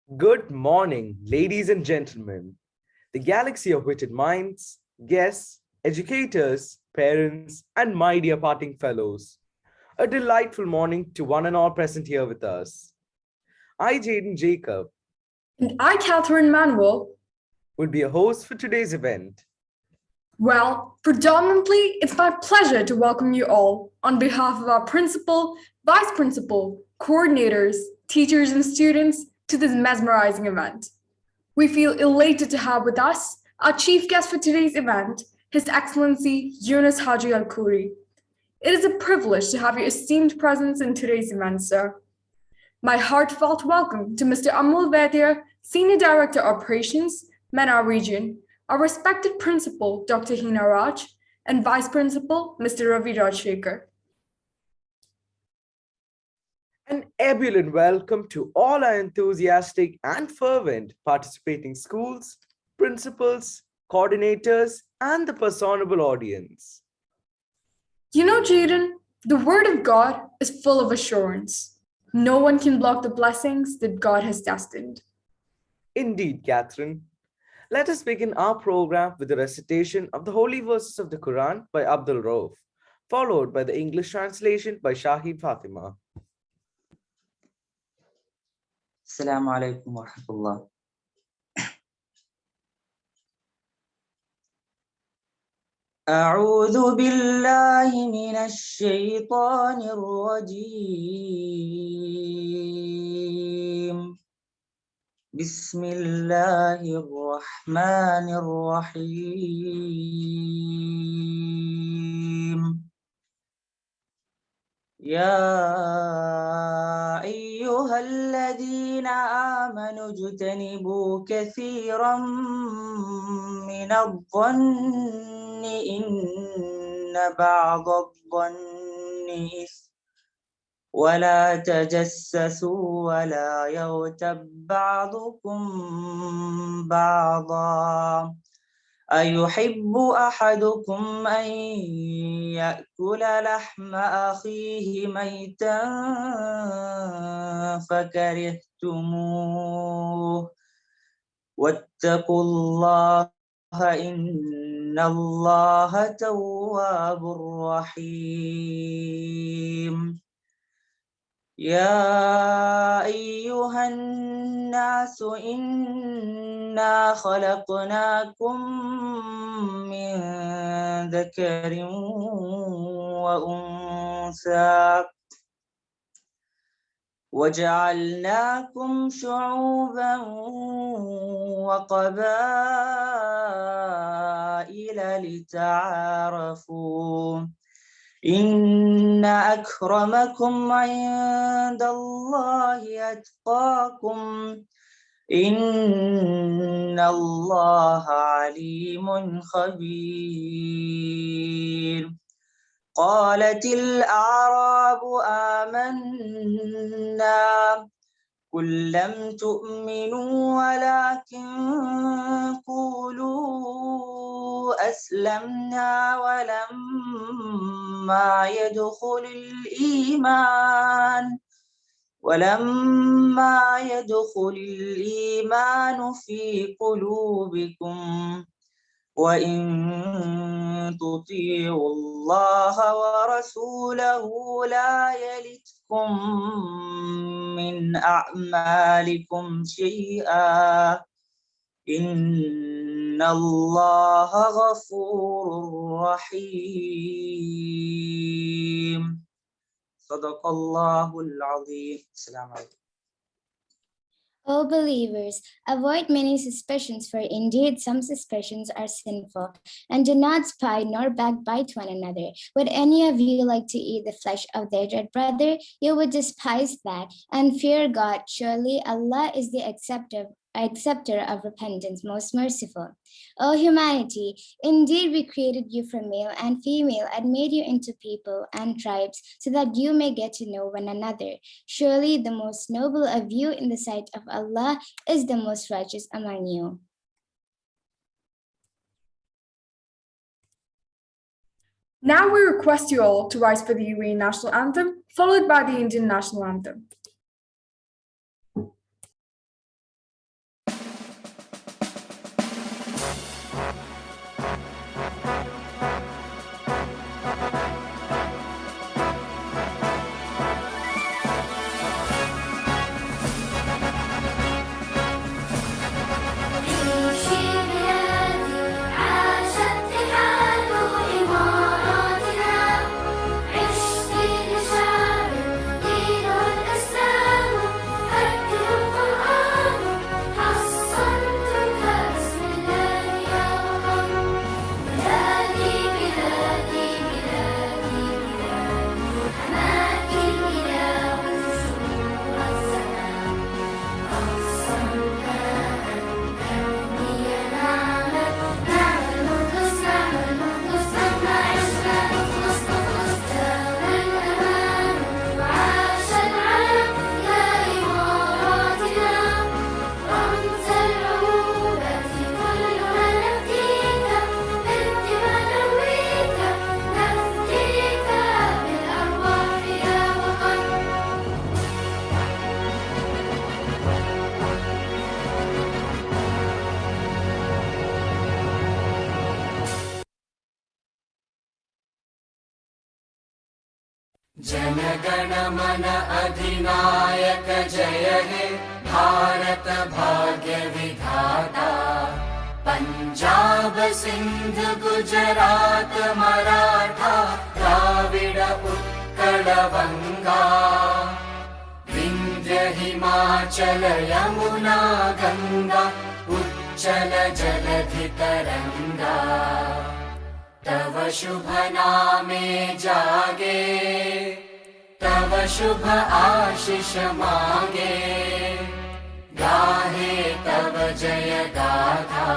Good morning, ladies and gentlemen. The galaxy of witted minds, guests, educators, parents, and my dear parting fellows. A delightful morning to one and all present here with us. I, Jaden Jacob, And I, Catherine Manuel. will be a host for today's event. Well, predominantly, it's my pleasure to welcome you all on behalf of our principal, vice principal, coordinators, teachers, and students to this mesmerizing event. We feel elated to have with us our chief guest for today's event, His Excellency Yunus Haji Al Khoury. It is a privilege to have your esteemed presence in today's event, sir. My heartfelt welcome to Mr. Amul Vaidya, Senior Director Operations, MENA Region, our respected Principal, Dr. Hina Raj, and Vice Principal, Mr. Ravi Rajshekar. An ebullient welcome to all our enthusiastic and fervent participating schools, principals, coordinators, and the personable audience. You know, Jaden, the Word of God is full of assurance. No one can block the blessings that God has destined. Indeed, Catherine. Let us begin our program with the recitation of the holy verses of the Quran by Abdul Rauf, followed by the English translation by Shahid Fatima. السلام عليكم ورحمة الله. أعوذ بالله من الشيطان الرجيم. بسم الله الرحمن الرحيم. يا أيها الذين آمنوا اجتنبوا كثيرا من الظن إن بعض الظن إثم ولا تجسسوا ولا يغتب بعضكم بعضا أيحب أحدكم أن يأكل لحم أخيه ميتا فكرهتموه واتقوا الله إن الله تواب رحيم. يا أيها الناس إنا خلقناكم من ذكر وأنثى وجعلناكم شعوبا وقبائل لتعارفوا إن أكرمكم عند الله أتقاكم إن الله عليم خبير. قالت الأعراب آمنا قل لم تؤمنوا ولكن قولوا أسلمنا ولما يدخل الإيمان في قلوبكم وإن تطيعوا الله ورسوله لا يلتكم من أعمالكم شيئا إن الله غفور رحيم. صدق الله العظيم. السلام عليكم. O believers, avoid many suspicions, for indeed some suspicions are sinful, and do not spy nor backbite one another. Would any of you like to eat the flesh of their dead brother? You would despise that, and fear God. Surely Allah is the acceptor of repentance, most merciful. O humanity, indeed we created you from male and female and made you into people and tribes so that you may get to know one another. Surely the most noble of you in the sight of Allah is the most righteous among you. Now we request you all to rise for the UAE National Anthem, followed by the Indian National Anthem. जनगण मन अधिनायक जय हे भारत भाग्य विधाता पंजाब सिंध गुजरात मराठा द्राविड उत्कल बंगा विंध्य हिमाचल यमुना गंगा उच्चल जलधि तरंगा तव शुभ नामे जागे तव शुभ आशीष मांगे गाहे तव जय गाथा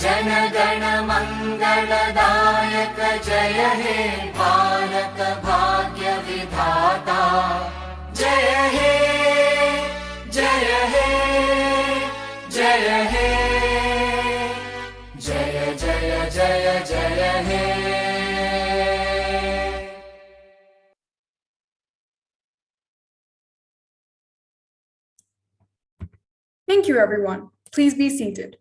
जन गण मंगलदायक जय हे भारत भाग्य विधाता जय हे जय हे जय हे जय जय जय जय हे Thank you, everyone. Please be seated.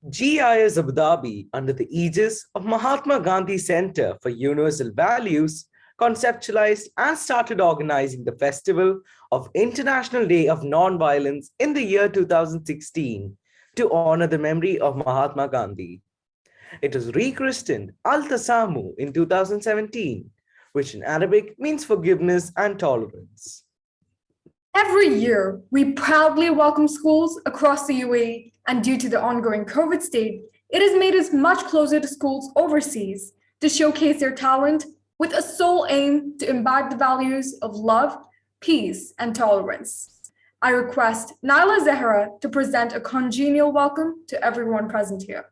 GIIS Abu Dhabi, under the aegis of Mahatma Gandhi Center for Universal Values, conceptualized and started organizing the Festival of International Day of Nonviolence in the year 2016 to honor the memory of Mahatma Gandhi. It was rechristened Al-Tasamuh in 2017, which in Arabic means forgiveness and tolerance. Every year, we proudly welcome schools across the UAE, and due to the ongoing COVID state, it has made us much closer to schools overseas to showcase their talent with a sole aim to imbibe the values of love, peace, and tolerance. I request Naila Zahra to present a congenial welcome to everyone present here.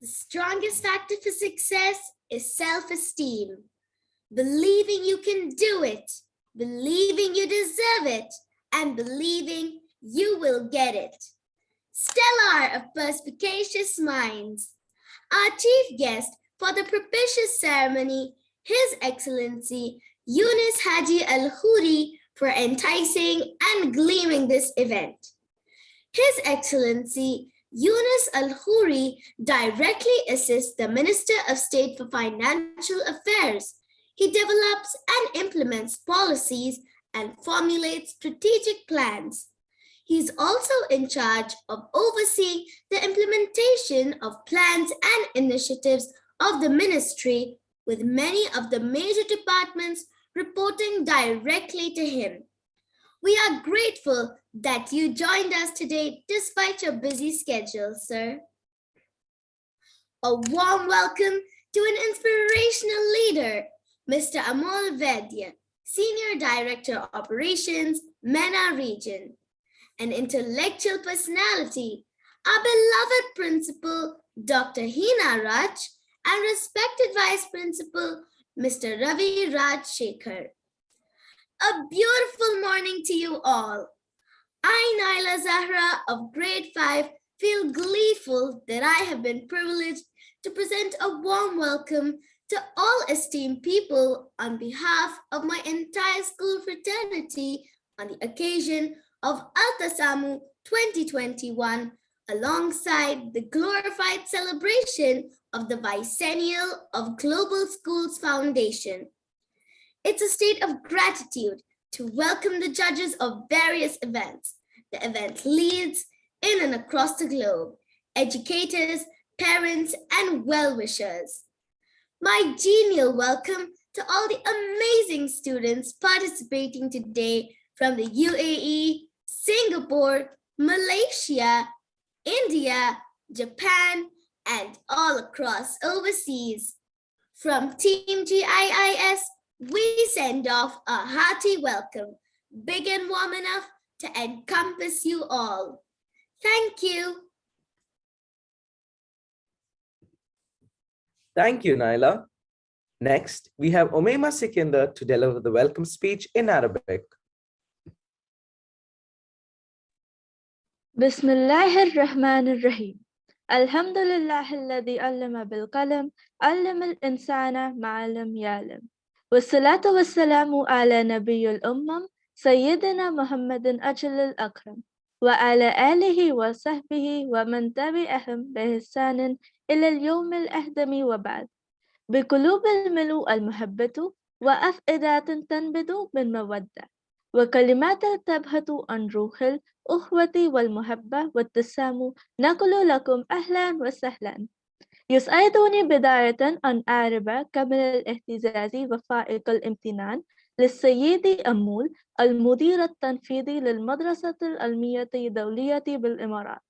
The strongest factor for success is self-esteem. Believing you can do it, believing you deserve it, and believing you will get it. Stellar of perspicacious minds. Our chief guest for the propitious ceremony, His Excellency Yunus Haji Al-Khoury, for enticing and gleaming this event. His Excellency Yunus Al-Khoury directly assists the Minister of State for Financial Affairs. He develops and implements policies and formulates strategic plans. He is also in charge of overseeing the implementation of plans and initiatives of the ministry, with many of the major departments reporting directly to him. We are grateful that you joined us today despite your busy schedule, sir. A warm welcome to an inspirational leader, Mr. Amol Vaidya, Senior Director of Operations, MENA Region. An intellectual personality, our beloved Principal, Dr. Hina Raj, and respected Vice Principal, Mr. Ravi Raj Shekhar. A beautiful morning to you all. I, Naila Zahra of Grade 5, feel gleeful that I have been privileged to present a warm welcome to all esteemed people on behalf of my entire school fraternity on the occasion of Al-Tasamuh 2021, alongside the glorified celebration of the bicentennial of Global Schools Foundation. It's a state of gratitude to welcome the judges of various events, the event leads in and across the globe, educators, parents, and well-wishers. My genial welcome to all the amazing students participating today from the UAE, Singapore, Malaysia, India, Japan, and all across overseas. From Team GIIS, we send off a hearty welcome, big and warm enough to encompass you all. Thank you. Thank you, Naila. Next, we have Umaima Sikandar to deliver the welcome speech in Arabic. بسم الله الرحمن الرحيم الحمد لله الذي علم بالقلم علم الإنسان ما لم يعلم والصلاة والسلام على نبي الأمم سيدنا محمد أجل الأكرم وعلى آله وصحبه ومن تبعهم بإحسان إلى اليوم الأهدم وبعد. بقلوب الملو المحبة وأفئدة تنبت من مودة وكلمات تبهت عن روح الأخوة والمحبة والتسامح. نقول لكم أهلا وسهلا. يسعدني بداية أن أعرب كامل الاهتزاز وفائق الامتنان للسيد أمول المدير التنفيذي للمدرسة العلمية الدولية بالإمارات.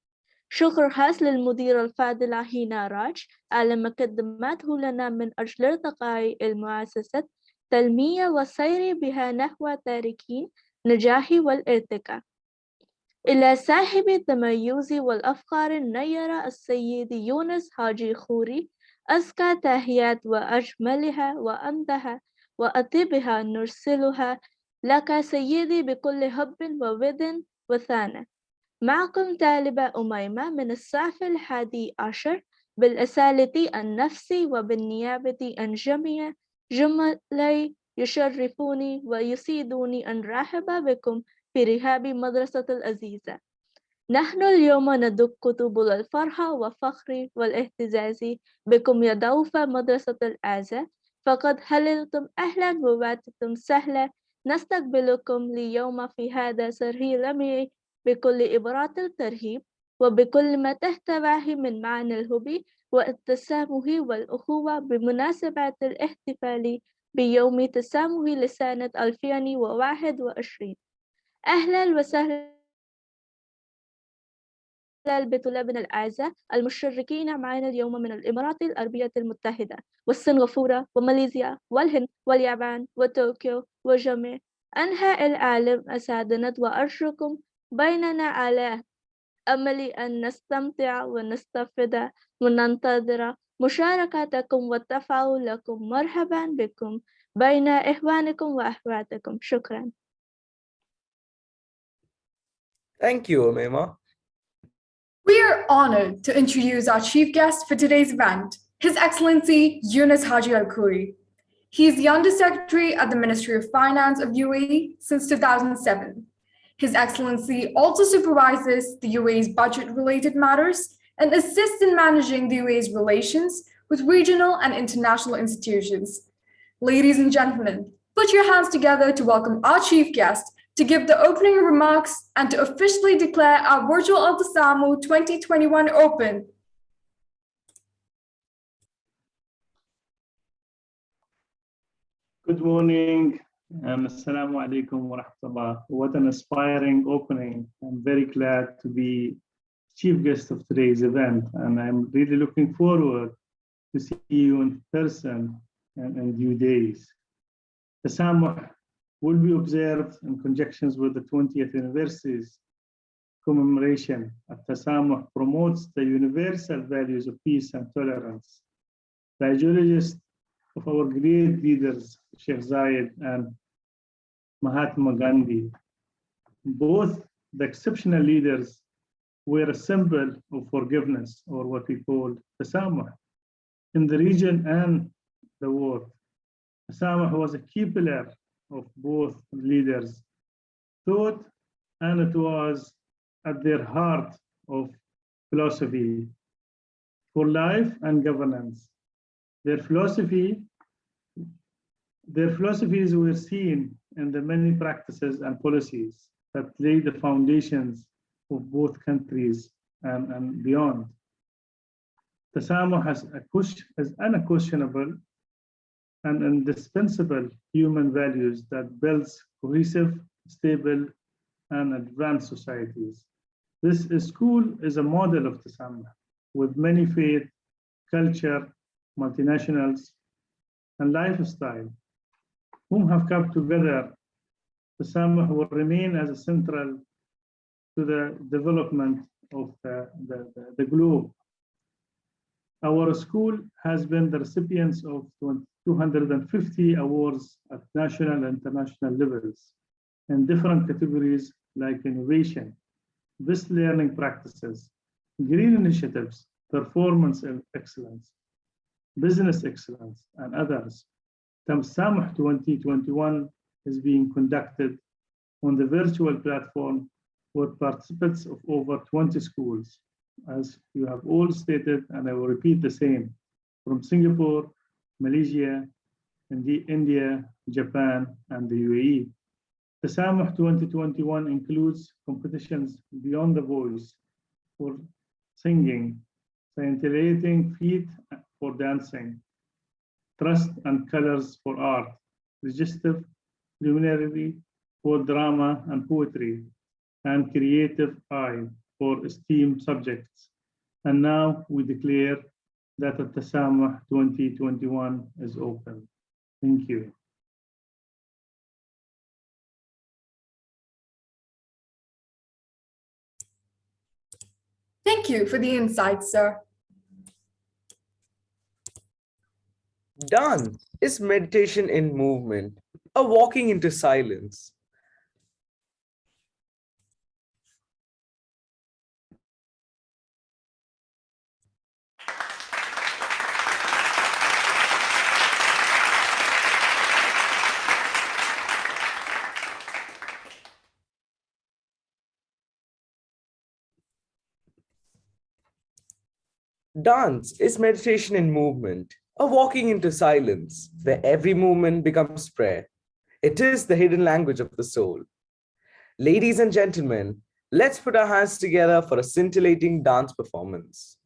شكر خاص للمدير الفاضل هينا راج على ما قدمته لنا من أجل ارتقاء المؤسسة التنمية والسير بها نحو تاريخ نجاح والارتقاء. إلى صاحب التميز والأفكار النيرة السيد يونس حاجي خوري أزكى تحيات وأجملها وأمدها وأطيبها نرسلها لك سيدي بكل حب وود وثانة. معكم طالبة أميمة من الصف 11 بالأسالة النفسي وبالنيابة عن جميع جملي يشرفوني ويسعدني أن رحب بكم في رحاب مدرسة العزيزة. نحن اليوم ندق طبول الفرحة والفخر والاهتزاز بكم يا ضيوف مدرسة الأعزة، فقد حللتم أهلا وباتتم سهلا. نستقبلكم اليوم في هذا سرهي لمعي بكل إبرات الترهيب وبكل ما تحتويه من معنى الحب والتسامح والأخوة بمناسبة الاحتفال بيوم تسامح لسنة 2021. أهلا وسهلا بطلابنا الأعزاء المشاركين معنا اليوم من الإمارات العربية المتحدة وسنغافورة وماليزيا والهند واليابان وطوكيو وجميع أنحاء العالم. أسعدنا وأرجوكم بيننا على أمل أن نستمتع ونستفيد وننتظر مشاركتكم وتفاعلكم. مرحبا بكم بين إخوانكم وأخواتكم. شكرا. Thank you, Umaima. We are honored to introduce our chief guest for today's event, His Excellency Yunus Haji Al Khoury. He is the Undersecretary at the Ministry of Finance of UAE since 2007. His Excellency also supervises the UAE's budget-related matters and assists in managing the UAE's relations with regional and international institutions. Ladies and gentlemen, put your hands together to welcome our chief guest to give the opening remarks and to officially declare our virtual Al-Tasamuh 2021 open. Good morning. Assalamu alaikum wa rahmatullah. What an inspiring opening. I'm very glad to be chief guest of today's event, and I'm really looking forward to see you in person in due days. Tasamuh will be observed in conjunction with the 20th anniversary's commemoration. Al-Tasamuh promotes the universal values of peace and tolerance. The ideologists of our great leaders, Sheikh Zayed and Mahatma Gandhi, both the exceptional leaders, were a symbol of forgiveness, or what we call Tasamuh, in the region and the world. Tasamuh was a key pillar of both leaders' thought, and it was at their heart of philosophy for life and governance. Their philosophies were seen in the many practices and policies that laid the foundations of both countries and beyond. Tasamuh is unquestionable and indispensable human values that builds cohesive, stable, and advanced societies. This school is a model of Tasamuh, with many faith, culture, multinationals, and lifestyle, whom have come together. Tasamuh will remain as a central to the development of the globe. Our school has been the recipients of 250 awards at national and international levels in different categories like innovation, best learning practices, green initiatives, performance excellence, business excellence, and others. Tasamuh 2021 is being conducted on the virtual platform with participants of over 20 schools. As you have all stated, and I will repeat the same, from Singapore, Malaysia, India, Japan, and the UAE. Tasamuh 2021 includes competitions beyond the voice for singing, scintillating feet for dancing, trust and colors for art, register luminary for drama and poetry, and creative eye for STEAM subjects. And now we declare that Al-Tasamuh 2021 is open. Thank you. Thank you for the insights, sir. Dance is meditation in movement, a walking into silence. Dance is meditation in movement, a walking into silence, where every movement becomes prayer. It is the hidden language of the soul. Ladies and gentlemen, let's put our hands together for a scintillating dance performance.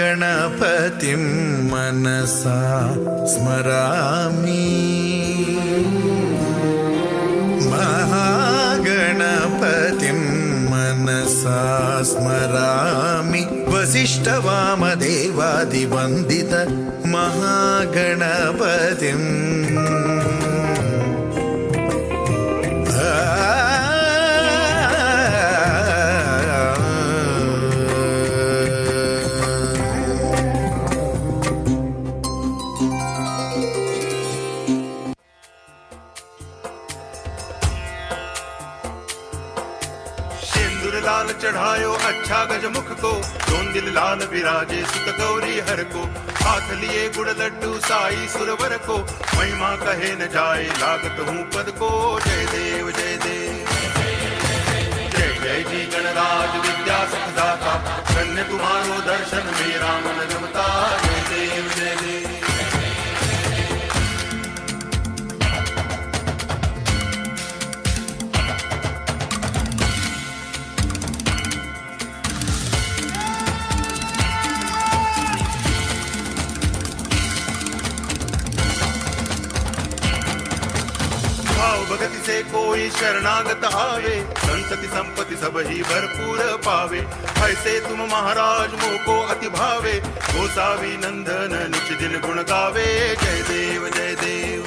महागणपतिं मनसा स्मरामि महागणपतिं मनसा स्मरामि वसिष्ठवामदेवादिवन्दित महागणपतिम् लाल चढ़ायो अच्छा गजमुख को दोन दिल लाल विराजे सुत गौरी हर को हाथ लिए गुड़ लड्डू साई सुरवर को महिमा कहे न जाए लागत हूँ पद को जय देव जय देव जय जय जी गणराज विद्या सुखदाता धन्य तुम्हारो दर्शन मेरा मन रमता जय देव जय देव भगति से कोई शरणागत आवे संतति संपत्ति सब ही भरपूर पावे ऐसे तुम महाराज मोह को अति भावे गोसावी नंदन निच दिन गुण गावे जय देव जय देव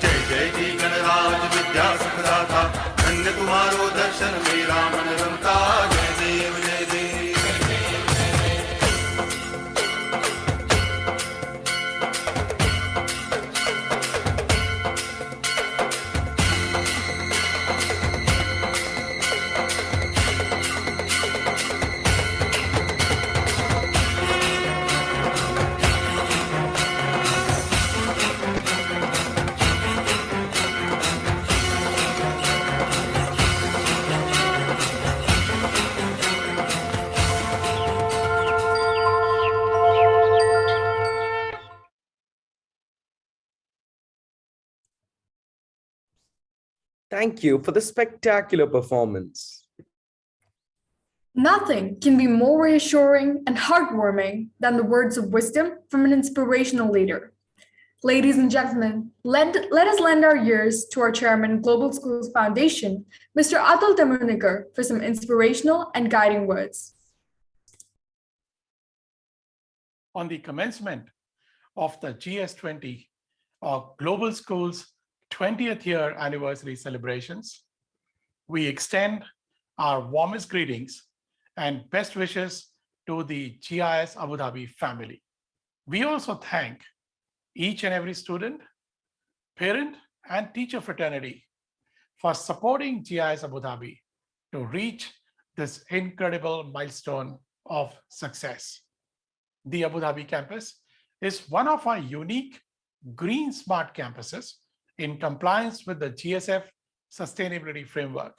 जय जय जी गणराज विद्या सुखदाता धन्य तुम्हारो दर्शन मेरा मन रमता जय देव जय देव Thank you for the spectacular performance. Nothing can be more reassuring and heartwarming than the words of wisdom from an inspirational leader. Ladies and gentlemen, let us lend our ears to our chairman, Global Schools Foundation, Mr. Al-Tasamuh, for some inspirational and guiding words. On the commencement of the GS20, or Global Schools 20th year anniversary celebrations, we extend our warmest greetings and best wishes to the GIIS Abu Dhabi family. We also thank each and every student, parent, and teacher fraternity for supporting GIIS Abu Dhabi to reach this incredible milestone of success. The Abu Dhabi campus is one of our unique green smart campuses in compliance with the GSF sustainability framework.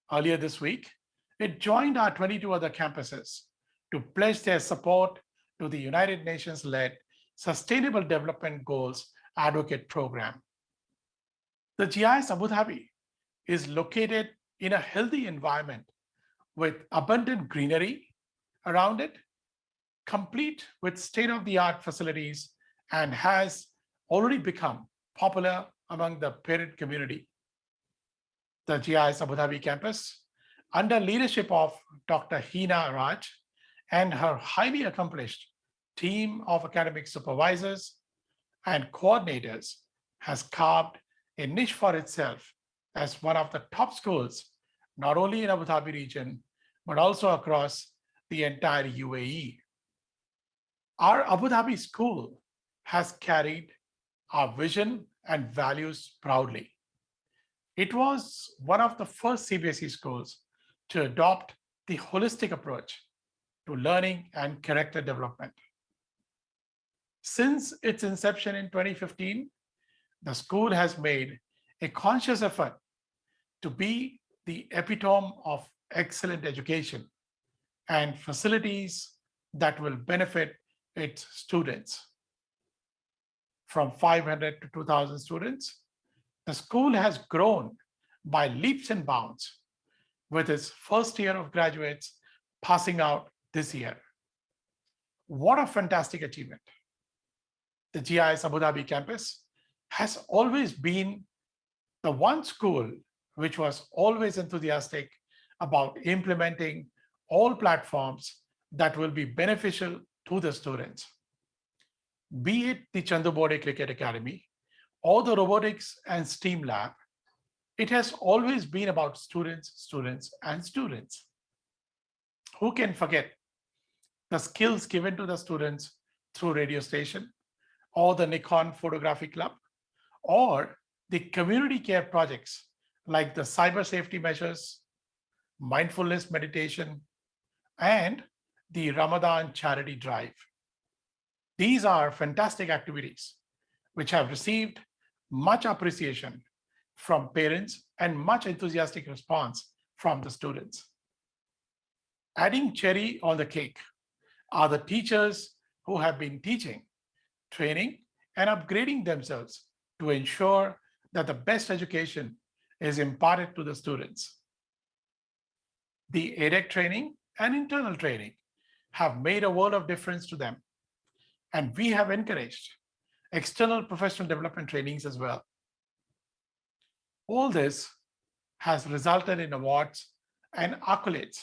Earlier this week, it joined our 22 other campuses to pledge their support to the United Nations-led Sustainable Development Goals Advocate Program. The GIIS Abu Dhabi is located in a healthy environment with abundant greenery around it, complete with state-of-the-art facilities, and has already become popular among the parent community. The GIIS Abu Dhabi campus, under leadership of Dr. Hina Raj and her highly accomplished team of academic supervisors and coordinators, has carved a niche for itself as one of the top schools, not only in Abu Dhabi region, but also across the entire UAE. Our Abu Dhabi school has carried our vision and values proudly. It was one of the first CBSE schools to adopt the holistic approach to learning and character development. Since its inception in 2015, the school has made a conscious effort to be the epitome of excellent education and facilities that will benefit its students. From 500 to 2,000 students, the school has grown by leaps and bounds, with its first year of graduates passing out this year. What a fantastic achievement. The GIIS Abu Dhabi campus has always been the one school which was always enthusiastic about implementing all platforms that will be beneficial to the students. Be it the Chandu Bode Cricket Academy or the Robotics and STEAM Lab, it has always been about students, students, and students. Who can forget the skills given to the students through radio station or the Nikon Photography Club, or the community care projects like the cyber safety measures, mindfulness meditation, and the Ramadan charity drive. These are fantastic activities which have received much appreciation from parents and much enthusiastic response from the students. Adding cherry on the cake are the teachers who have been teaching, training, and upgrading themselves to ensure that the best education is imparted to the students. The ADEC training and internal training have made a world of difference to them, and we have encouraged external professional development trainings as well. All this has resulted in awards and accolades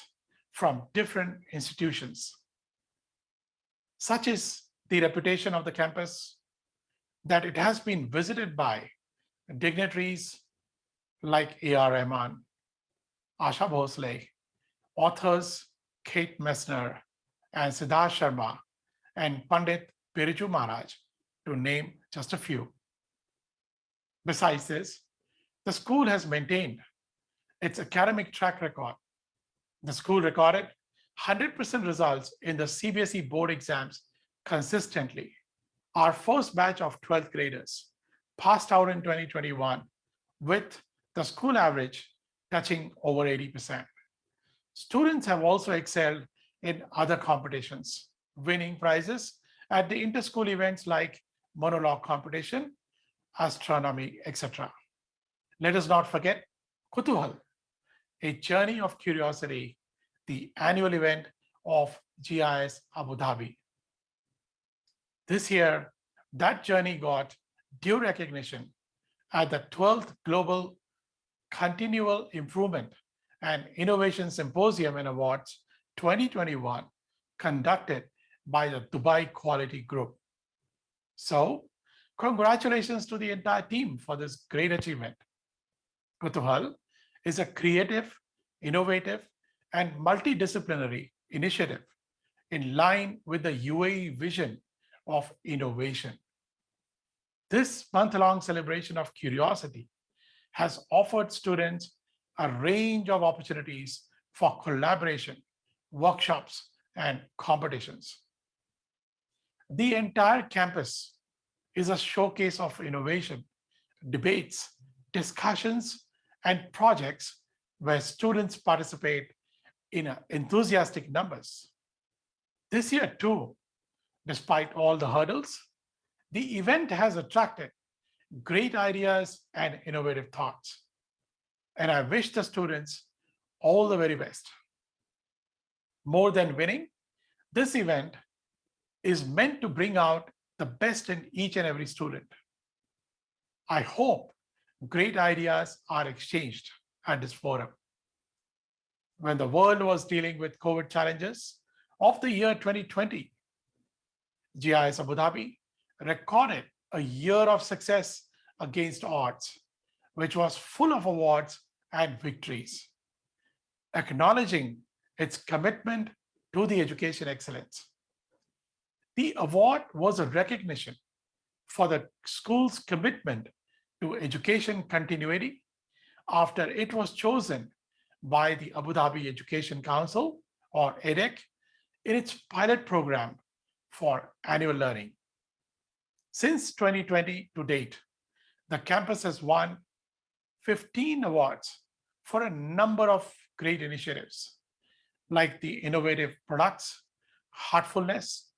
from different institutions. Such is the reputation of the campus that it has been visited by dignitaries like A.R. Rahman, Asha Bhosle, authors Kate Messner and Siddharth Sharma, and Pandit Biriju Maharaj, to name just a few. Besides this, the school has maintained its academic track record. The school recorded 100% results in the CBSE board exams consistently. Our first batch of 12th graders passed out in 2021 with the school average touching over 80%. Students have also excelled in other competitions, winning prizes at the interschool events like monologue competition, astronomy, etc. let us not forget Kutuhal, a journey of curiosity, the annual event of GIIS Abu Dhabi. This year, that journey got due recognition at the 12th Global Continual Improvement and Innovation Symposium and Awards 2021 conducted by the Dubai Quality Group. So, congratulations to the entire team for this great achievement. Kutuhal is a creative, innovative, and multidisciplinary initiative in line with the UAE vision of innovation. This month-long celebration of curiosity has offered students a range of opportunities for collaboration, workshops, and competitions. The entire campus is a showcase of innovation, debates, discussions, and projects where students participate in enthusiastic numbers. This year too, despite all the hurdles, the event has attracted great ideas and innovative thoughts. And I wish the students all the very best. More than winning, this event is meant to bring out the best in each and every student. I hope great ideas are exchanged at this forum. When the world was dealing with COVID challenges of the year 2020, GIIS Abu Dhabi recorded a year of success against odds, which was full of awards and victories, acknowledging its commitment to the education excellence. The award was a recognition for the school's commitment to education continuity after it was chosen by the Abu Dhabi Education Council, or EDEC, in its pilot program for annual learning. Since 2020 to date, the campus has won 15 awards for a number of great initiatives, like the innovative products, heartfulness,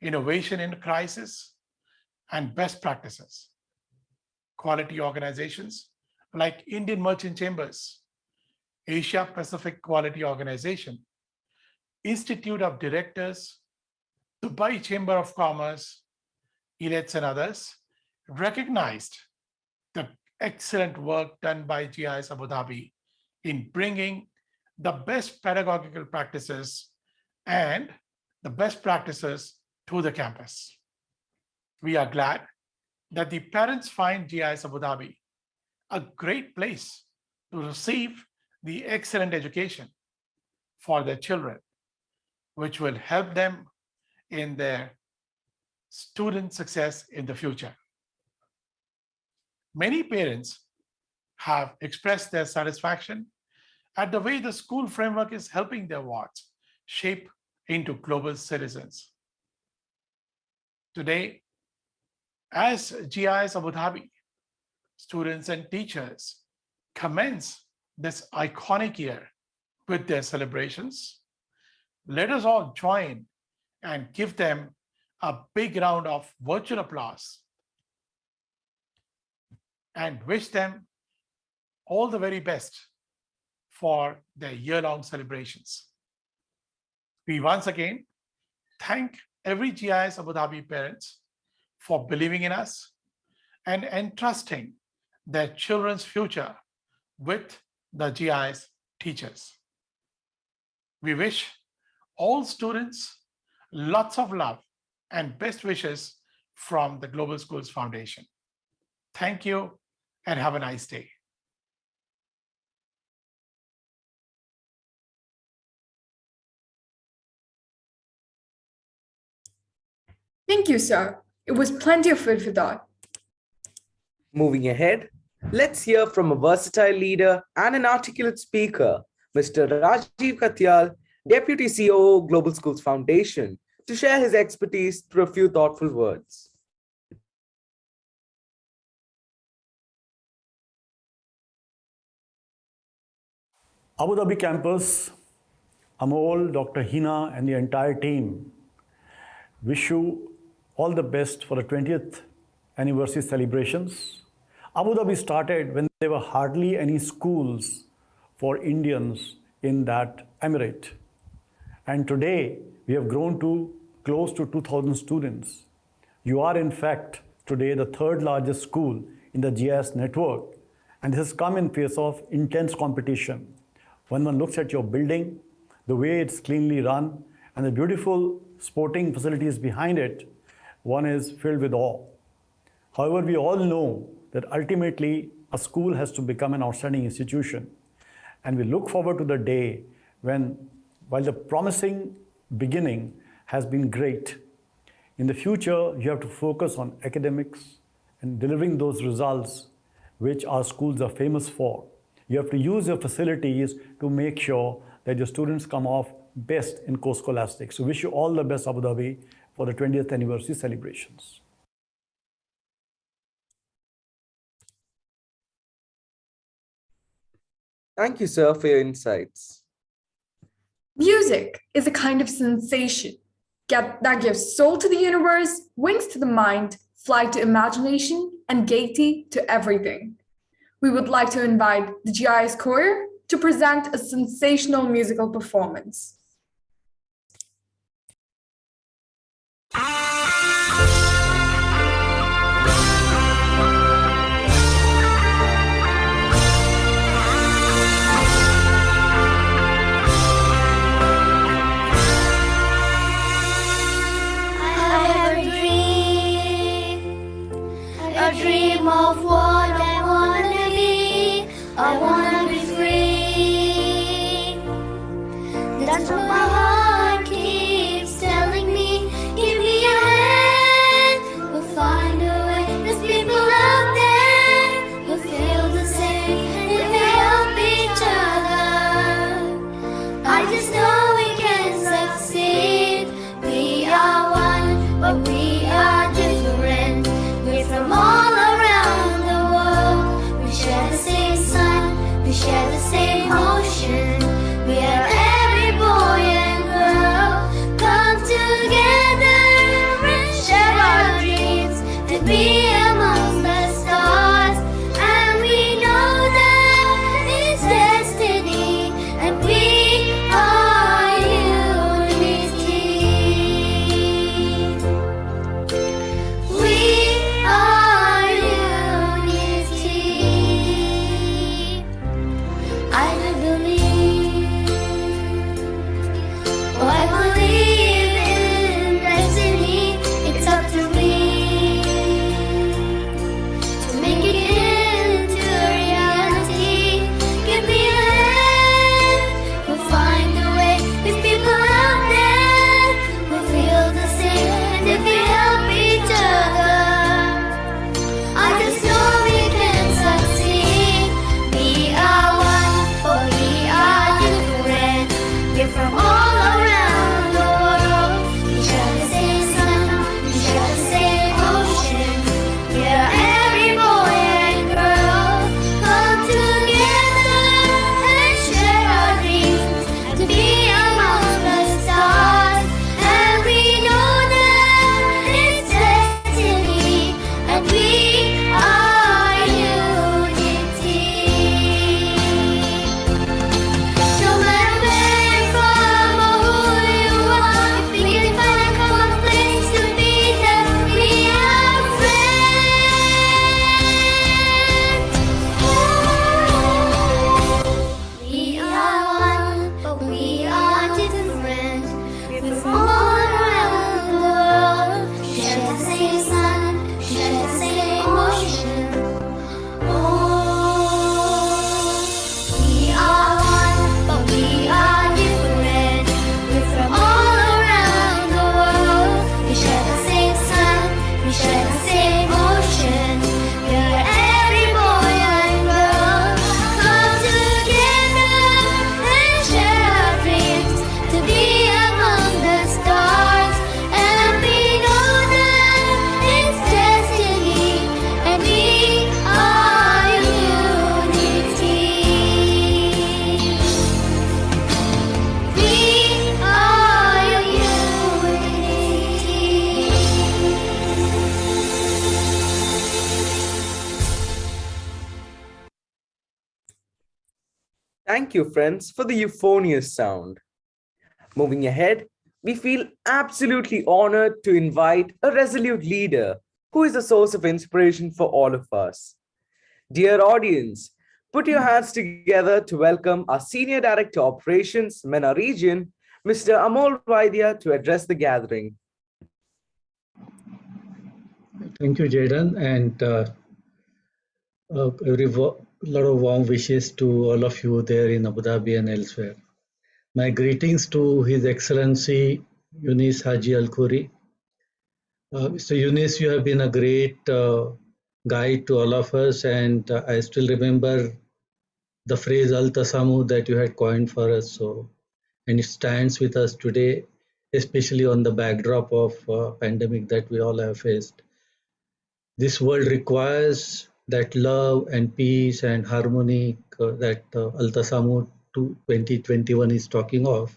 innovation in crisis, and best practices. Quality organizations like Indian Merchant Chambers, Asia Pacific Quality Organization, Institute of Directors, Dubai Chamber of Commerce, ILETS and others recognized the excellent work done by GIIS Abu Dhabi in bringing the best pedagogical practices and the best practices to the campus. We are glad that the parents find GIIS Abu Dhabi a great place to receive the excellent education for their children, which will help them in their student success in the future. Many parents have expressed their satisfaction at the way the school framework is helping their wards shape into global citizens. Today, as GIIS Abu Dhabi, students and teachers commence this iconic year with their celebrations, let us all join and give them a big round of virtual applause and wish them all the very best for their year-long celebrations. We once again thank every GIIS Abu Dhabi parents for believing in us and entrusting their children's future with the GIIS teachers. We wish all students lots of love and best wishes from the Global Schools Foundation. Thank you and have a nice day. Thank you, sir. It was plenty of food for thought. Moving ahead, let's hear from a versatile leader and an articulate speaker, Mr. Rajiv Katyal, Deputy COO, Global Schools Foundation, to share his expertise through a few thoughtful words. Abu Dhabi campus, Amol, Dr. Hina, and the entire team wish you all the best for the 20th anniversary celebrations. Abu Dhabi started when there were hardly any schools for Indians in that emirate. And today, we have grown to close to 2,000 students. You are, in fact, today the third largest school in the GIIS network. And this has come in face of intense competition. When one looks at your building, the way it's cleanly run, and the beautiful sporting facilities behind it, one is filled with awe. However, we all know that ultimately a school has to become an outstanding institution. And we look forward to the day when, while the promising beginning has been great, in the future you have to focus on academics and delivering those results which our schools are famous for. You have to use your facilities to make sure that your students come off best in core scholastics. So wish you all the best, Abu Dhabi, for the 20th anniversary celebrations. Thank you, sir, for your insights. Music is a kind of sensation that gives soul to the universe, wings to the mind, flight to imagination, and gaiety to everything. We would like to invite the GIIS Choir to present a sensational musical performance. A dream of what I wanna be. I wanna be free. That's what Thank you, friends, for the euphonious sound. Moving ahead, we feel absolutely honored to invite a resolute leader who is a source of inspiration for all of us. Dear audience, put your hands together to welcome our Senior Director Operations, MENA Region, Mr. Amol Vaidya, to address the gathering. Thank you, Jaden, and lot of warm wishes to all of you there in Abu Dhabi and elsewhere. My greetings to His Excellency Yunis Haji Al Khoury. Mr. Yunis, you have been a great guide to all of us, and I still remember the phrase Al-Tasamuh that you had coined for us. So, and it stands with us today, especially on the backdrop of pandemic that we all have faced. This world requires that love and peace and harmony that Al-Tasamuh 2021 is talking of.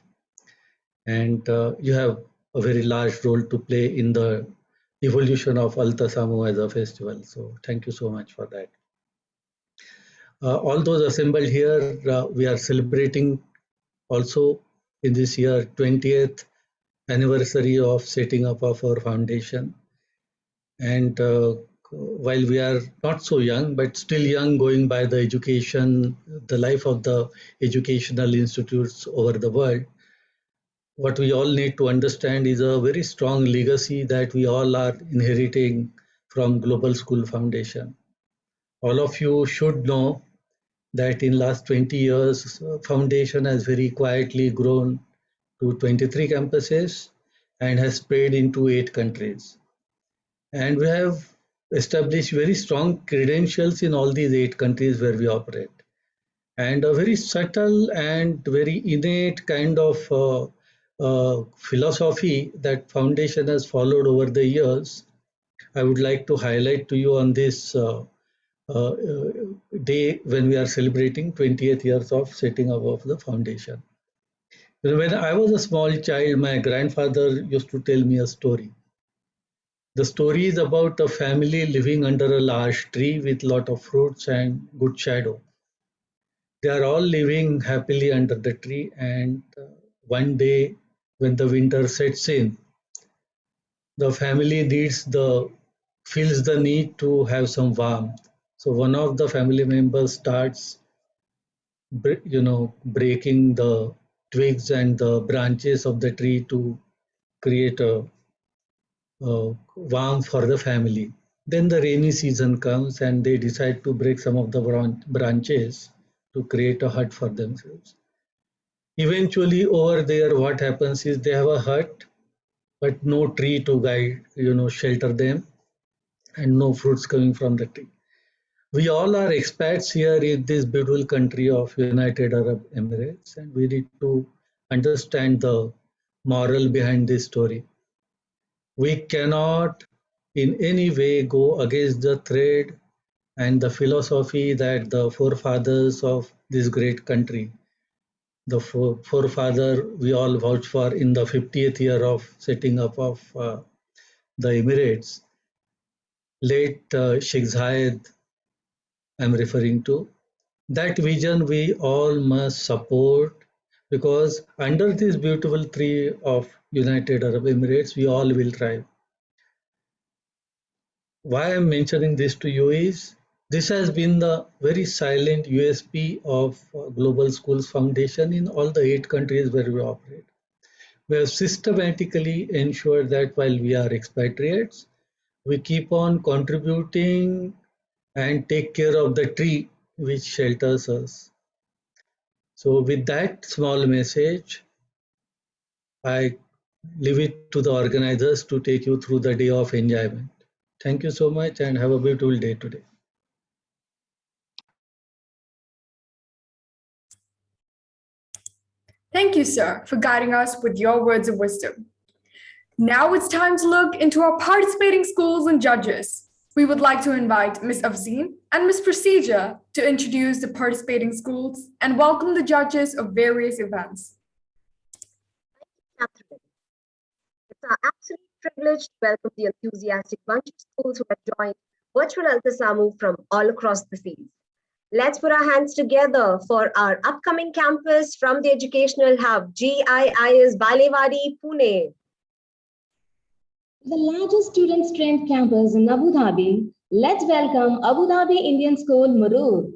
And you have a very large role to play in the evolution of Al-Tasamuh as a festival. So thank you so much for that. All those assembled here, we are celebrating also in this year 20th anniversary of setting up of our foundation. And while we are not so young, but still young going by the education, the life of the educational institutes over the world, what we all need to understand is a very strong legacy that we all are inheriting from Global School Foundation. All of you should know that in last 20 years, foundation has very quietly grown to 23 campuses and has spread into 8 countries. And we have established very strong credentials in all these 8 countries where we operate. And a very subtle and very innate kind of philosophy that foundation has followed over the years, I would like to highlight to you on this day when we are celebrating 20th years of setting up of the foundation. When I was a small child, my grandfather used to tell me a story. The story is about a family living under a large tree with lot of fruits and good shadow. They are all living happily under the tree, and one day when the winter sets in, the family feels the need to have some warmth. So one of the family members starts breaking the twigs and the branches of the tree to create a warmth for the family. Then the rainy season comes and they decide to break some of the branches to create a hut for themselves. Eventually over there what happens is they have a hut but no tree to guide, shelter them, and no fruits coming from the tree. We all are expats here in this beautiful country of United Arab Emirates, and we need to understand the moral behind this story. We cannot in any way go against the thread and the philosophy that the forefathers of this great country, the forefather we all vouch for in the 50th year of setting up of the Emirates, late Sheikh Zayed, I'm referring to. That vision we all must support, because under this beautiful tree of United Arab Emirates, we all will thrive. Why I'm mentioning this to you is, this has been the very silent USP of Global Schools Foundation in all the 8 countries where we operate. We have systematically ensured that while we are expatriates, we keep on contributing and take care of the tree which shelters us. So with that small message, I leave it to the organizers to take you through the day of enjoyment. Thank you so much and have a beautiful day today. Thank you, sir, for guiding us with your words of wisdom. Now it's time to look into our participating schools and judges. We would like to invite Ms. Afzeen and Ms. Procedure to introduce the participating schools and welcome the judges of various events. Catherine. It's our absolute privilege to welcome the enthusiastic bunch of schools who have joined virtual Al-Tasamuh from all across the seas. Let's put our hands together for our upcoming campus from the educational hub, GIIS Balewadi, Pune. The largest student strength campus in Abu Dhabi, let's welcome Abu Dhabi Indian School, Murur.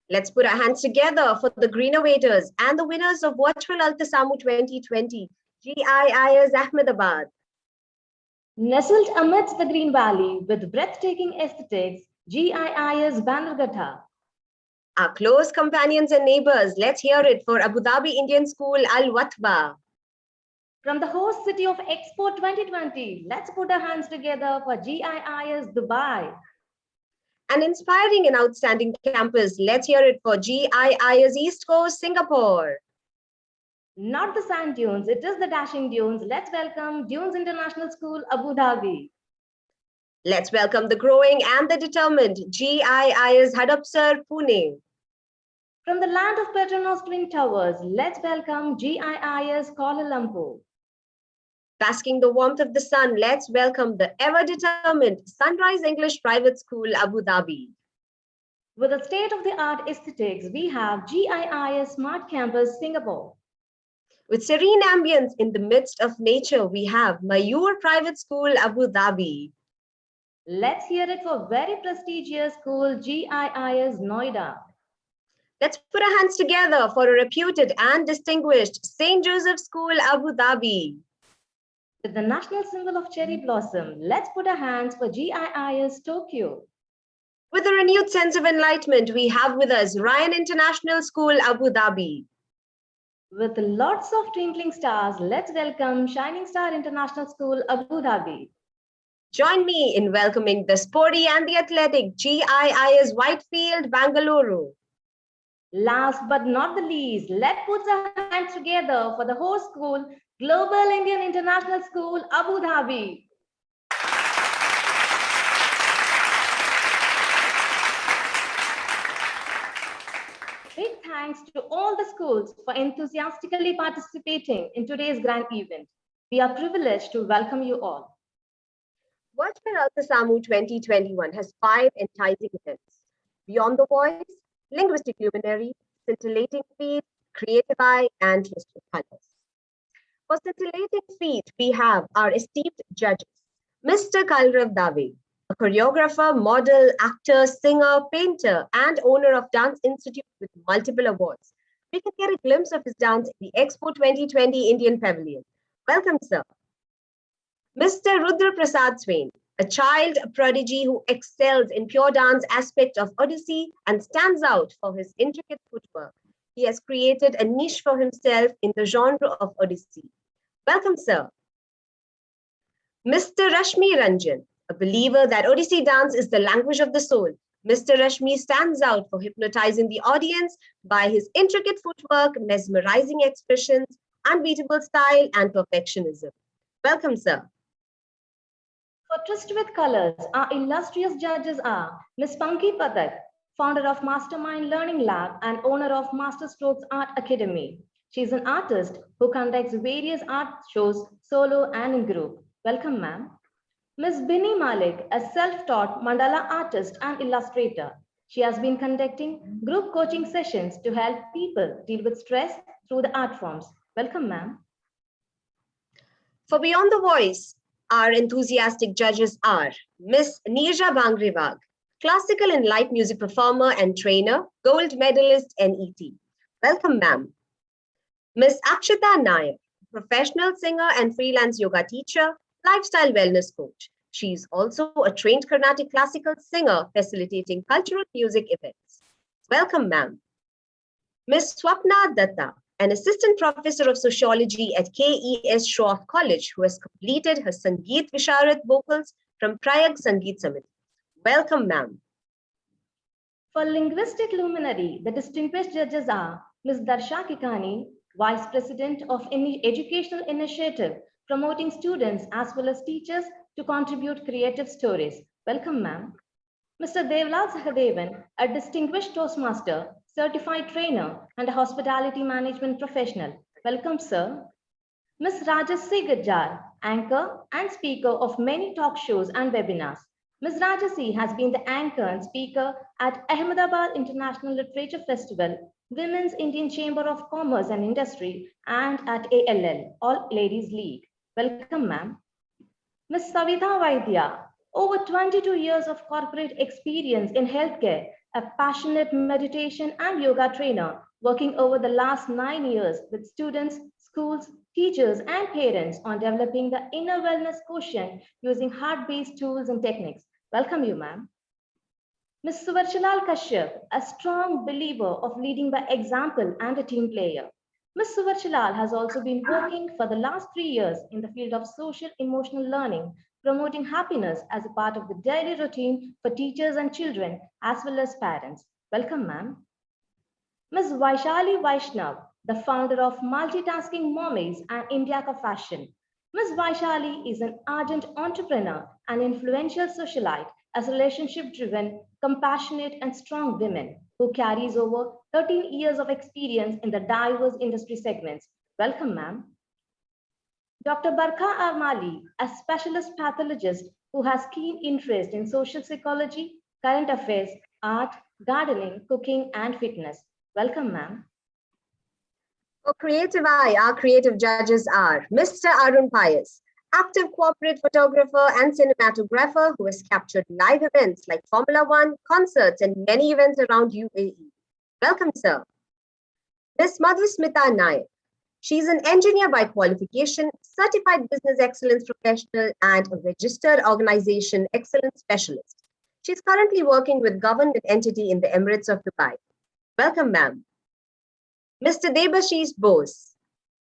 Let's put our hands together for the Greenovators and the winners of Virtual Al-Tasamuh 2020, GIIS Ahmedabad. Nestled amidst the Green Valley with breathtaking aesthetics, GIIS Bannerghatta. Our close companions and neighbors, let's hear it for Abu Dhabi Indian School, Al-Watba. From the host city of Expo 2020, let's put our hands together for GIIS Dubai. An inspiring and outstanding campus, let's hear it for GIIS East Coast, Singapore. Not the sand dunes, it is the dashing dunes. Let's welcome Dunes International School, Abu Dhabi. Let's welcome the growing and the determined GIIS Hadapsar, Pune. From the land of Petronas Twin Towers, let's welcome GIIS Kuala Lumpur. Basking the warmth of the sun, let's welcome the ever-determined Sunrise English Private School, Abu Dhabi. With a state-of-the-art aesthetics, we have GIIS Smart Campus, Singapore. With serene ambience in the midst of nature, we have Mayur Private School, Abu Dhabi. Let's hear it for very prestigious school, GIIS Noida. Let's put our hands together for a reputed and distinguished St. Joseph School, Abu Dhabi. With the national symbol of cherry blossom, let's put our hands for GIIS Tokyo. With a renewed sense of enlightenment, we have with us Ryan International School, Abu Dhabi. With lots of twinkling stars, let's welcome Shining Star International School, Abu Dhabi. Join me in welcoming the sporty and the athletic GIIS Whitefield, Bangalore. Last but not the least, let's put our hands together for the host school, Global Indian International School, Abu Dhabi. Big thanks to all the schools for enthusiastically participating in today's grand event. We are privileged to welcome you all. Virtual Al-Tasamuh 2021 has 5 enticing events: Beyond the Voice, Linguistic Luminary, Scintillating Feet, Creative Eye, and Twist of Colors. For Scintillating Feet, we have our esteemed judges, Mr. Kalrav Dave, a choreographer, model, actor, singer, painter, and owner of Dance Institute with multiple awards. We can get a glimpse of his dance in the Expo 2020 Indian Pavilion. Welcome, sir. Mr. Rudra Prasad Swain, a child prodigy who excels in pure dance aspect of Odissi and stands out for his intricate footwork. He has created a niche for himself in the genre of Odissi. Welcome, sir. Mr. Rashmi Ranjan, a believer that Odissi dance is the language of the soul. Mr. Rashmi stands out for hypnotizing the audience by his intricate footwork, mesmerizing expressions, unbeatable style, and perfectionism. Welcome, sir. For Twist with Colors, our illustrious judges are Ms. Panki Padak, founder of Mastermind Learning Lab and owner of Masterstrokes Art Academy. She is an artist who conducts various art shows, solo and in group. Welcome, ma'am. Ms. Bini Malik, a self-taught mandala artist and illustrator. She has been conducting group coaching sessions to help people deal with stress through the art forms. Welcome, ma'am. For Beyond the Voice, our enthusiastic judges are Miss Neerja Bangrewag, classical and light music performer and trainer, gold medalist NET. Welcome, ma'am. Miss Akshita Nair, professional singer and freelance yoga teacher, lifestyle wellness coach. She is also a trained Carnatic classical singer facilitating cultural music events. Welcome, ma'am. Miss Swapna Datta, an assistant professor of sociology at KES Shroff College, who has completed her Sangeet Visharat vocals from Prayag Sangeet Samiti. Welcome, ma'am. For Linguistic Luminary, the distinguished judges are Ms. Darsha Kikani, Vice President of Educational Initiative, promoting students as well as teachers to contribute creative stories. Welcome, ma'am. Mr. Devlal Sahadevan, a distinguished Toastmaster, certified trainer, and a hospitality management professional. Welcome, sir. Ms. Rajasri Gajjar, anchor and speaker of many talk shows and webinars. Ms. Rajasi has been the anchor and speaker at Ahmedabad International Literature Festival, Women's Indian Chamber of Commerce and Industry, and at ALL, All Ladies League. Welcome, ma'am. Ms. Savitha Vaidya, over 22 years of corporate experience in healthcare, a passionate meditation and yoga trainer, working over the last 9 years with students, schools, teachers, and parents on developing the inner wellness quotient using heart-based tools and techniques. Welcome you, ma'am. Ms. Suvarchalal Kashyap, a strong believer of leading by example and a team player. Ms. Suvarchalal has also been working for the last 3 years in the field of social emotional learning, promoting happiness as a part of the daily routine for teachers and children, as well as parents. Welcome, ma'am. Ms. Vaishali Vaishnav, the founder of Multitasking Mommies and India Ka Fashion. Ms. Vaishali is an ardent entrepreneur and influential socialite, as relationship-driven, compassionate, and strong woman who carries over 13 years of experience in the diverse industry segments. Welcome, ma'am. Dr. Barkha Amali, a specialist pathologist who has keen interest in social psychology, current affairs, art, gardening, cooking, and fitness. Welcome, ma'am. For Creative Eye, our creative judges are Mr. Arun Pius, active corporate photographer and cinematographer who has captured live events like Formula One, concerts, and many events around UAE. Welcome, sir. Ms. Madhusmita Nayak. She's an engineer by qualification, certified business excellence professional, and a registered organization excellence specialist. She's currently working with government entity in the Emirates of Dubai. Welcome, ma'am. Mr. Debashish Bose,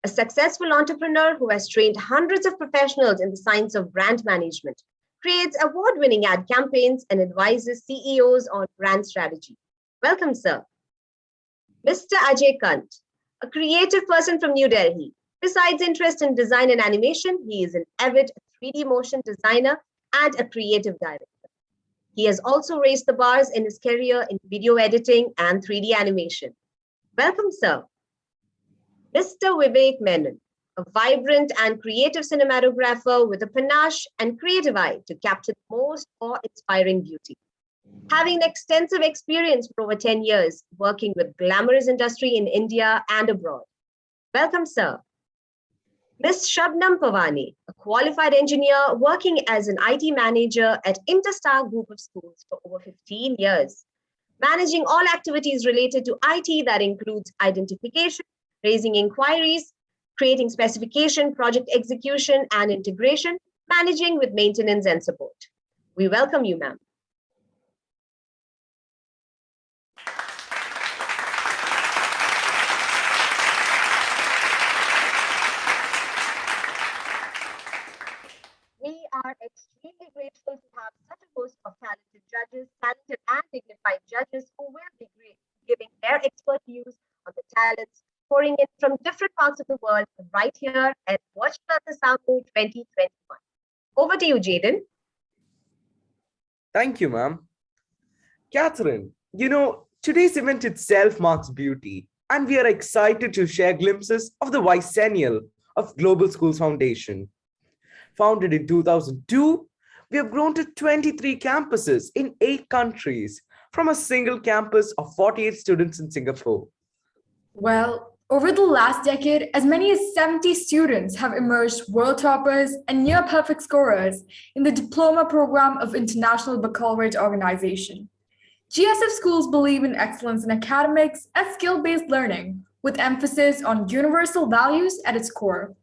a successful entrepreneur who has trained hundreds of professionals in the science of brand management, creates award-winning ad campaigns, and advises CEOs on brand strategy. Welcome, sir. Mr. Ajay Kant, a creative person from New Delhi. Besides interest in design and animation, he is an avid 3D motion designer and a creative director. He has also raised the bars in his career in video editing and 3D animation. Welcome, sir. Mr. Vivek Menon, a vibrant and creative cinematographer with a panache and creative eye to capture the most awe-inspiring beauty. Having extensive experience for over 10 years working with glamorous industry in India and abroad. Welcome, sir. Ms. Shabnam Pavani, a qualified engineer working as an IT manager at Interstar Group of Schools for over 15 years, managing all activities related to IT that includes identification, raising inquiries, creating specification, project execution and integration, managing with maintenance and support. We welcome you, ma'am. We are extremely grateful to have such a host of talented judges, talented and dignified judges who will be giving their expert views on the talents pouring in from different parts of the world right here at Al-Tasamuh 2021. Over to you, Jaden. Thank you, ma'am. Catherine, today's event itself marks beauty, and we are excited to share glimpses of the bicentennial of Global Schools Foundation. Founded in 2002, we have grown to 23 campuses in 8 countries from a single campus of 48 students in Singapore. Well, over the last decade, as many as 70 students have emerged world toppers and near perfect scorers in the diploma program of International Baccalaureate Organization. GSF schools believe in excellence in academics and skill-based learning, with emphasis on universal values at its core.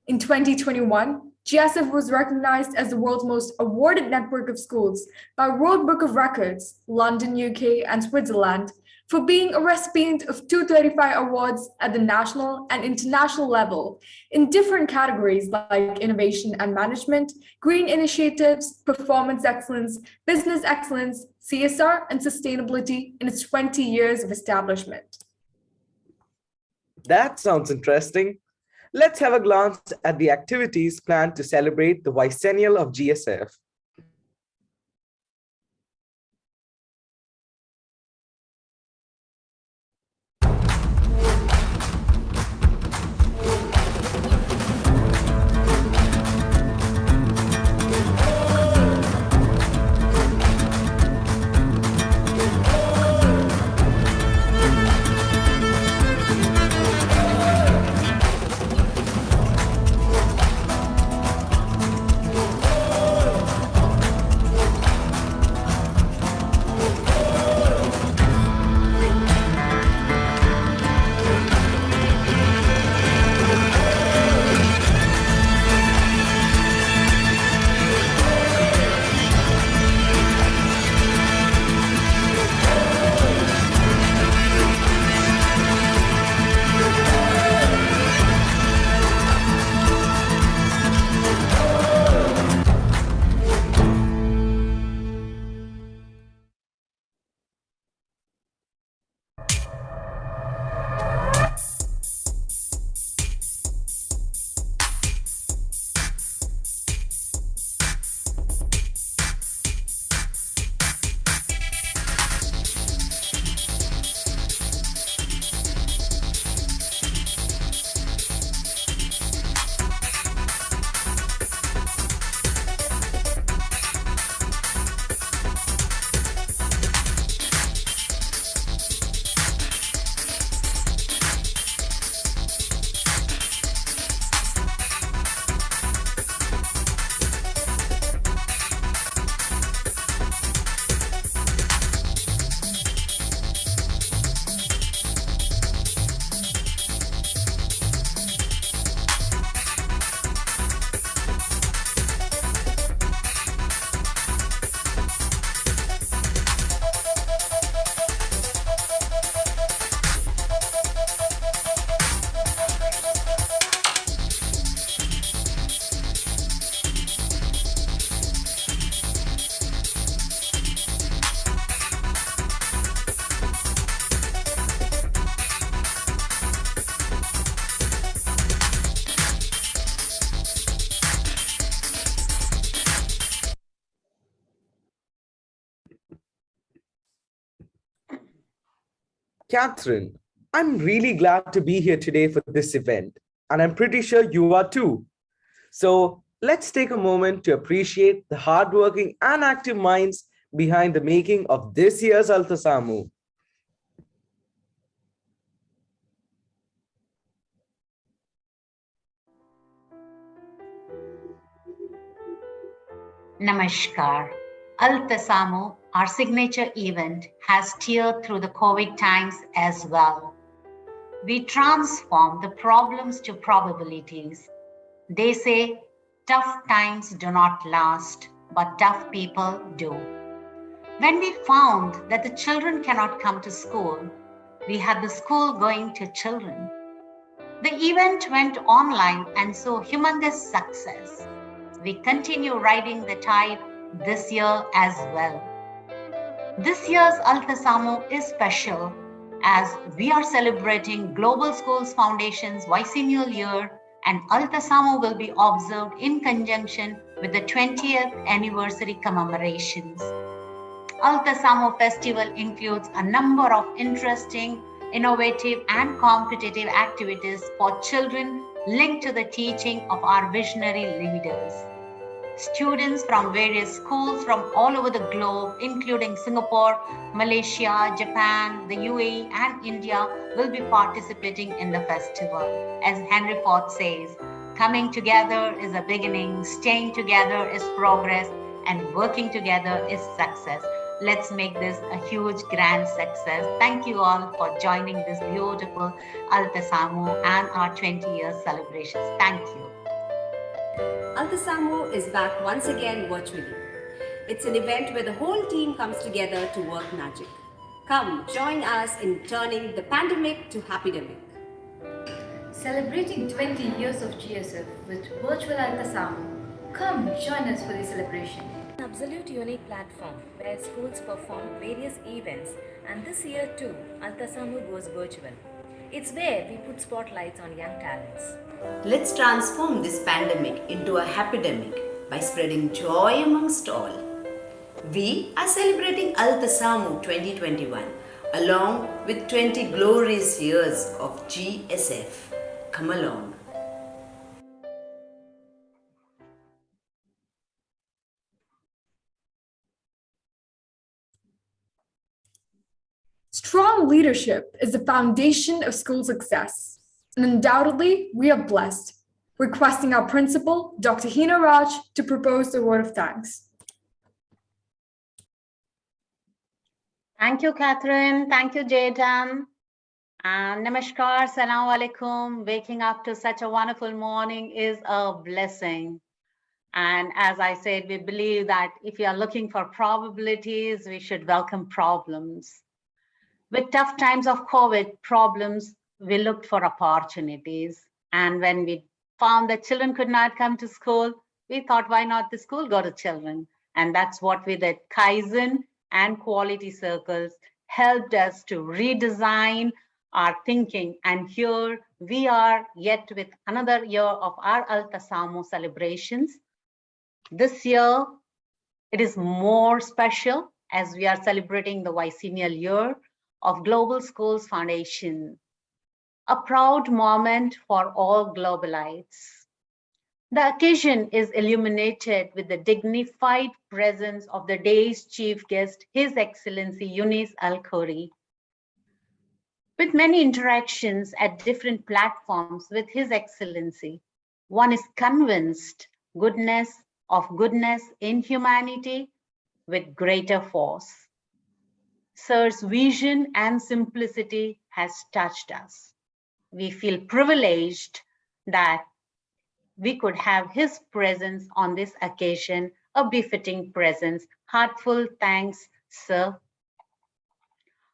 In 2021, GSF was recognized as the world's most awarded network of schools by World Book of Records, London, UK, and Switzerland, for being a recipient of 235 awards at the national and international level in different categories like innovation and management, green initiatives, performance excellence, business excellence, CSR, and sustainability in its 20 years of establishment. That sounds interesting. Let's have a glance at the activities planned to celebrate the bicentennial of GSF. Catherine, I'm really glad to be here today for this event, and I'm pretty sure you are too. So let's take a moment to appreciate the hardworking and active minds behind the making of this year's Al-Tasamuh. Namaskar. Al-Tasamuh, our signature event, has steered through the COVID times as well. We transform the problems to probabilities. They say tough times do not last, but tough people do. When we found that the children cannot come to school, we had the school going to children. The event went online and saw humongous success. We continue riding the tide this year as well. This year's Al-Tasamuh is special as we are celebrating Global Schools Foundation's bicentennial year, and Al-Tasamuh will be observed in conjunction with the 20th anniversary commemorations. Al-Tasamuh festival includes a number of interesting, innovative and competitive activities for children linked to the teaching of our visionary leaders. Students from various schools from all over the globe, including Singapore, Malaysia, Japan, the UAE, and India, will be participating in the festival. As Henry Ford says, coming together is a beginning, staying together is progress, and working together is success. Let's make this a huge, grand success. Thank you all for joining this beautiful Al-Tasamuh and our 20-year celebrations. Thank you. Al-Tasamuh is back once again virtually. It's an event where the whole team comes together to work magic. Come, join us in turning the pandemic to happydemic. Celebrating 20 years of GSF with virtual Al-Tasamuh. Come, join us for the celebration. An absolute unique platform where schools perform various events, and this year too, Al-Tasamuh goes virtual. It's where we put spotlights on young talents. Let's transform this pandemic into a happydemic by spreading joy amongst all. We are celebrating Al-Tasamuh 2021 along with 20 glorious years of GSF. Come along. Strong leadership is the foundation of school success, and undoubtedly we are blessed. Requesting our principal, Dr. Hina Raj, to propose the word of thanks. Thank you, Catherine. Thank you, Jaydan. Namaskar, Assalamu alaikum. Waking up to such a wonderful morning is a blessing. And as I said, we believe that if we are looking for probabilities, we should welcome problems. With tough times of COVID problems, we looked for opportunities. And when we found that children could not come to school, we thought, why not the school go to children? And that's what we did. Kaizen and quality circles helped us to redesign our thinking. And here we are yet with another year of our Al-Tasamuh celebrations. This year, it is more special as we are celebrating the bicentennial year of Global Schools Foundation, a proud moment for all globalites. The occasion is illuminated with the dignified presence of the day's chief guest, His Excellency Yunis Al-Khoury. With many interactions at different platforms with His Excellency, one is convinced of goodness in humanity with greater force. Sir's vision and simplicity has touched us. We feel privileged that we could have his presence on this occasion, a befitting presence. Heartful thanks, sir.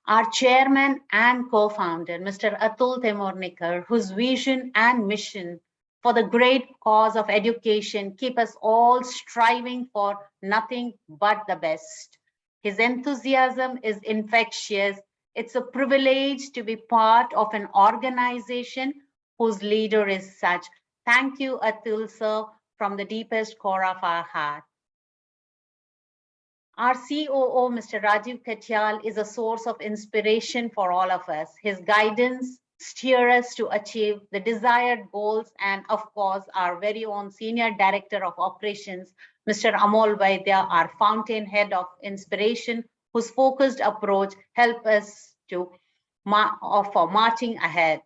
Our chairman and co-founder, Mr. Atul Temurnikar, whose vision and mission for the great cause of education keep us all striving for nothing but the best. His enthusiasm is infectious. It's a privilege to be part of an organization whose leader is such. Thank you, Atul sir, from the deepest core of our heart. Our COO, Mr. Rajiv Katyal, is a source of inspiration for all of us. His guidance steers us to achieve the desired goals, and of course, our very own Senior Director of Operations, Mr. Amol Vaidya, our fountainhead of inspiration, whose focused approach helps us to for marching ahead.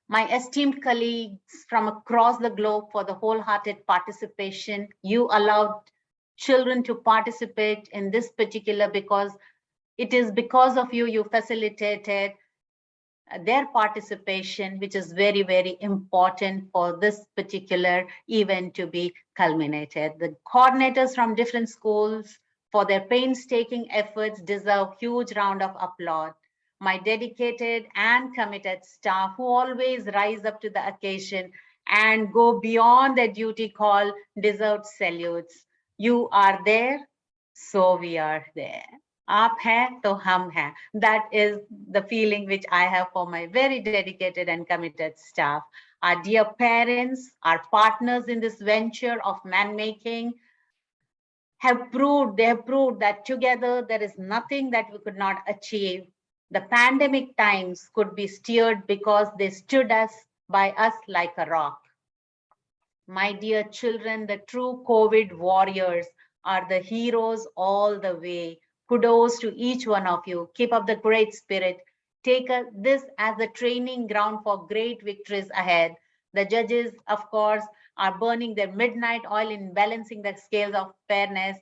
My esteemed colleagues from across the globe for the wholehearted participation. You allowed children to participate in this particular because it is because of you, you facilitated their participation, which is very, very important for this particular event to be culminated. The coordinators from different schools for their painstaking efforts deserve huge round of applause. My dedicated and committed staff who always rise up to the occasion and go beyond their duty call deserved salutes. You are there, so we are there. Aap hai, to hum hai. That is the feeling which I have for my very dedicated and committed staff. Our dear parents, our partners in this venture of man-making, they have proved that together there is nothing that we could not achieve. The pandemic times could be steered because they stood by us like a rock. My dear children, the true COVID warriors are the heroes all the way. Kudos to each one of you. Keep up the great spirit. Take this as a training ground for great victories ahead. The judges, of course, are burning their midnight oil in balancing the scales of fairness.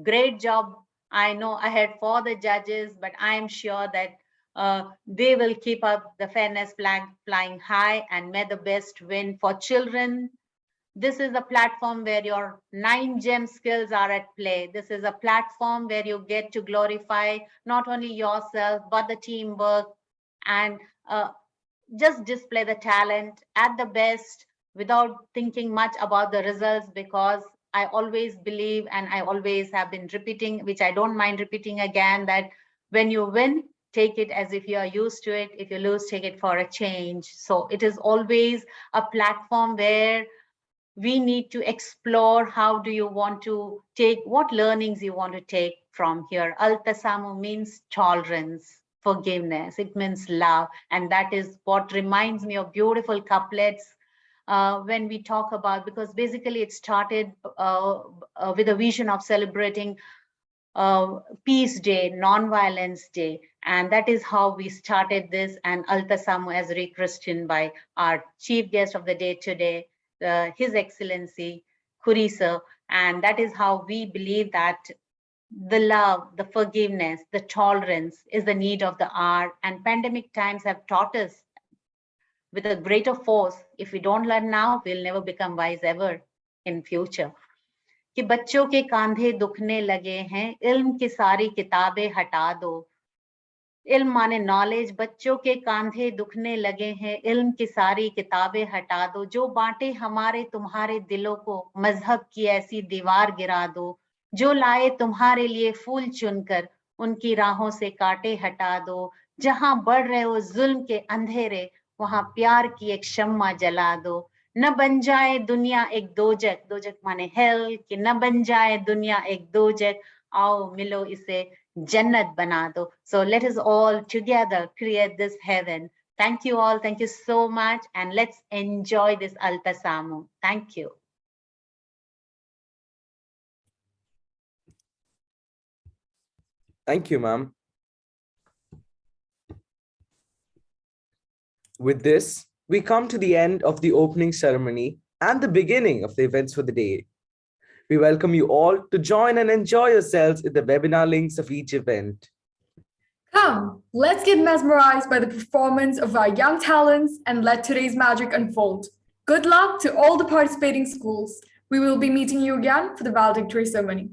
Great job, I know, ahead for the judges, but I am sure that they will keep up the fairness flag flying high, and may the best win. For children, this is a platform where your 9 gem skills are at play. This is a platform where you get to glorify not only yourself, but the teamwork, and just display the talent at the best without thinking much about the results, because I always believe, and I always have been repeating, which I don't mind repeating again, that when you win, take it as if you are used to it. If you lose, take it for a change. So it is always a platform where we need to explore how do you want to take, what learnings you want to take from here. Al-Tasamuh means tolerance, forgiveness. It means love. And that is what reminds me of beautiful couplets when we talk about, because basically it started with a vision of celebrating Peace Day, Non-Violence Day. And that is how we started this, and Al-Tasamuh as rechristened by our chief guest of the day today, His Excellency Khuri sir. And that is how we believe that the love, the forgiveness, the tolerance is the need of the hour. And pandemic times have taught us with a greater force. If we don't learn now, we'll never become wise ever in future. कि बच्चों के कांधे दुखने लगे हैं, इल्म की सारी किताबें हटा दो. इल्म माने नॉलेज. बच्चों के कांधे दुखने लगे हैं, इल्म की सारी किताबें हटा दो. जो बांटे हमारे तुम्हारे दिलों को, मजहब की ऐसी दीवार गिरा दो. जो लाए तुम्हारे लिए फूल चुनकर, उनकी राहों से कांटे हटा दो. जहां बढ़ रहे हो जुल्म के अंधेरे, वहां प्यार की एक शम्मा जला दो. न बन जाए दुनिया एक दोजक. दोजक माने हेल. कि न बन जाए दुनिया एक दोजक. आओ मिलो इसे जन्नत बना दो. So let us all together create this heaven. Thank you all. Thank you so much. And let's enjoy this Al-Tasamuh. Thank you. Thank you, ma'am. With this, we come to the end of the opening ceremony and the beginning of the events for the day. We welcome you all to join and enjoy yourselves in the webinar links of each event. Come, let's get mesmerized by the performance of our young talents and let today's magic unfold. Good luck to all the participating schools. We will be meeting you again for the valedictory ceremony.